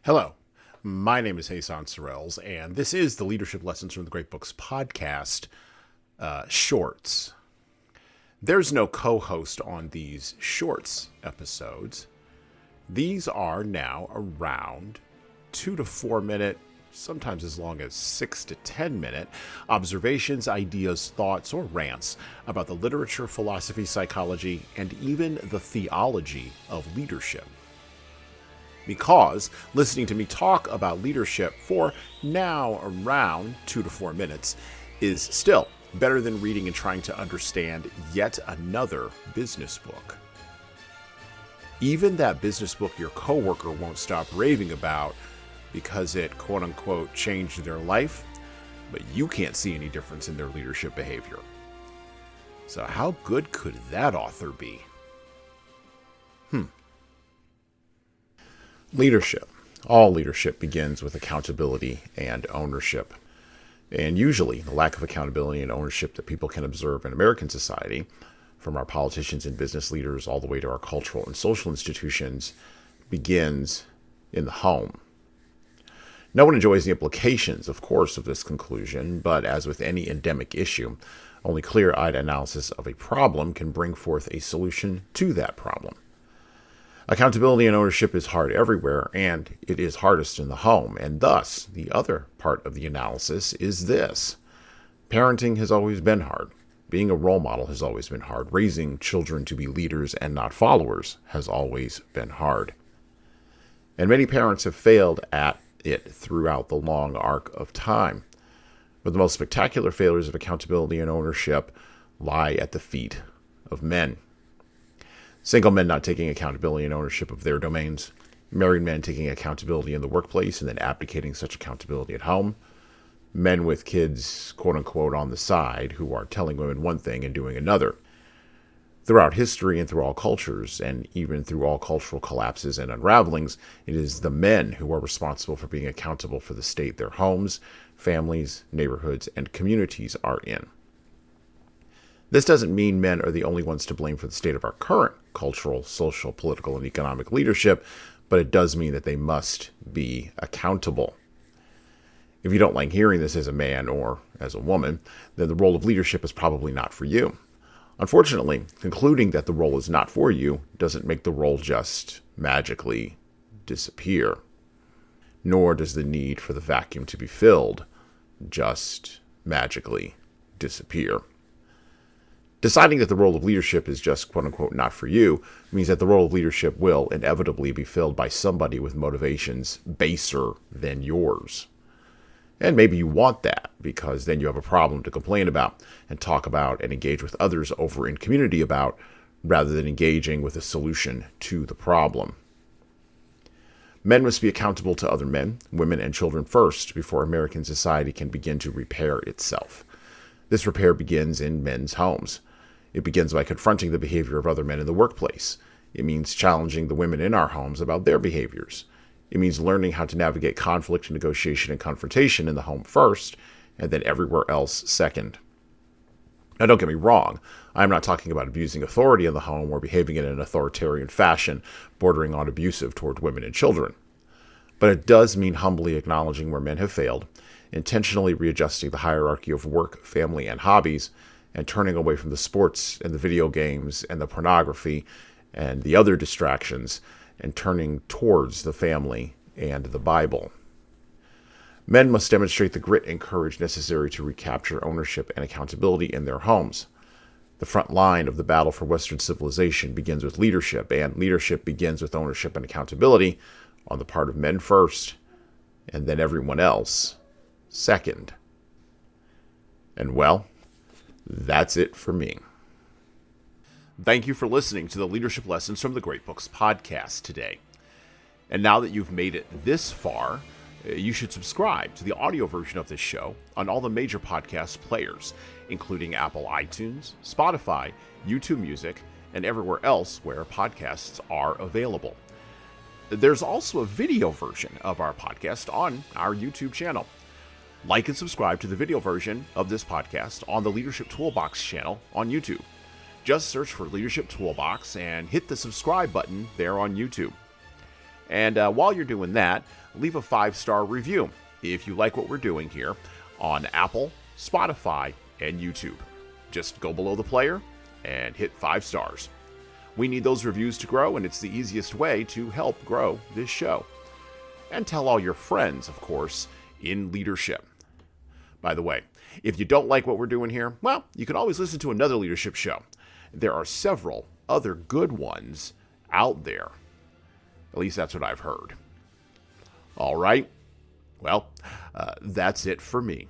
Hello, my name is Hassan Sorrells, and this is the Leadership Lessons from the Great Books podcast shorts. There's no co-host on these shorts episodes. These are now around 2 to 4 minute, sometimes as long as 6 to 10 minute observations, ideas, thoughts, or rants about the literature, philosophy, psychology, and even the theology of leadership. Because listening to me talk about leadership for now around 2 to 4 minutes is still better than reading and trying to understand yet another business book. Even that business book your coworker won't stop raving about because it quote-unquote changed their life, but you can't see any difference in their leadership behavior. So how good could that author be? Leadership. All leadership begins with accountability and ownership. And usually the lack of accountability and ownership that people can observe in American society, from our politicians and business leaders all the way to our cultural and social institutions, begins in the home. No one enjoys the implications, of course, of this conclusion, but as with any endemic issue, only clear-eyed analysis of a problem can bring forth a solution to that problem. Accountability and ownership is hard everywhere, and it is hardest in the home. And thus, the other part of the analysis is this. Parenting has always been hard. Being a role model has always been hard. Raising children to be leaders and not followers has always been hard. And many parents have failed at it throughout the long arc of time. But the most spectacular failures of accountability and ownership lie at the feet of men. Single men not taking accountability and ownership of their domains. Married men taking accountability in the workplace and then abdicating such accountability at home. Men with kids, quote unquote, on the side who are telling women one thing and doing another. Throughout history and through all cultures, and even through all cultural collapses and unravelings, it is the men who are responsible for being accountable for the state their homes, families, neighborhoods, and communities are in. This doesn't mean men are the only ones to blame for the state of our current cultural, social, political, and economic leadership, but it does mean that they must be accountable. If you don't like hearing this as a man or as a woman, then the role of leadership is probably not for you. Unfortunately, concluding that the role is not for you doesn't make the role just magically disappear. Nor does the need for the vacuum to be filled just magically disappear. Deciding that the role of leadership is just quote-unquote not for you means that the role of leadership will inevitably be filled by somebody with motivations baser than yours. And maybe you want that because then you have a problem to complain about and talk about and engage with others over in community about rather than engaging with a solution to the problem. Men must be accountable to other men, women, and children first before American society can begin to repair itself. This repair begins in men's homes. It begins by confronting the behavior of other men in the workplace. It means challenging the women in our homes about their behaviors. It means learning how to navigate conflict, negotiation, and confrontation in the home first, and then everywhere else second. Now, don't get me wrong. I'm not talking about abusing authority in the home or behaving in an authoritarian fashion bordering on abusive toward women and children. But it does mean humbly acknowledging where men have failed, intentionally readjusting the hierarchy of work, family, and hobbies, and turning away from the sports and the video games and the pornography and the other distractions and turning towards the family and the Bible. Men must demonstrate the grit and courage necessary to recapture ownership and accountability in their homes. The front line of the battle for Western civilization begins with leadership, and leadership begins with ownership and accountability on the part of men first, and then everyone else second. And well, that's it for me. Thank you for listening to the Leadership Lessons from the Great Books podcast today. And now that you've made it this far, you should subscribe to the audio version of this show on all the major podcast players, including Apple iTunes, Spotify, YouTube Music, and everywhere else where podcasts are available. There's also a video version of our podcast on our YouTube channel. Like and subscribe to the video version of this podcast on the Leadership Toolbox channel on YouTube. Just search for Leadership Toolbox and hit the subscribe button there on YouTube. And while you're doing that, leave a 5-star review if you like what we're doing here on Apple, Spotify, and YouTube. Just go below the player and hit 5 stars. We need those reviews to grow, and it's the easiest way to help grow this show. And tell all your friends, of course, in leadership. By the way, if you don't like what we're doing here, well, you can always listen to another leadership show. There are several other good ones out there. At least that's what I've heard. All right. Well, that's it for me.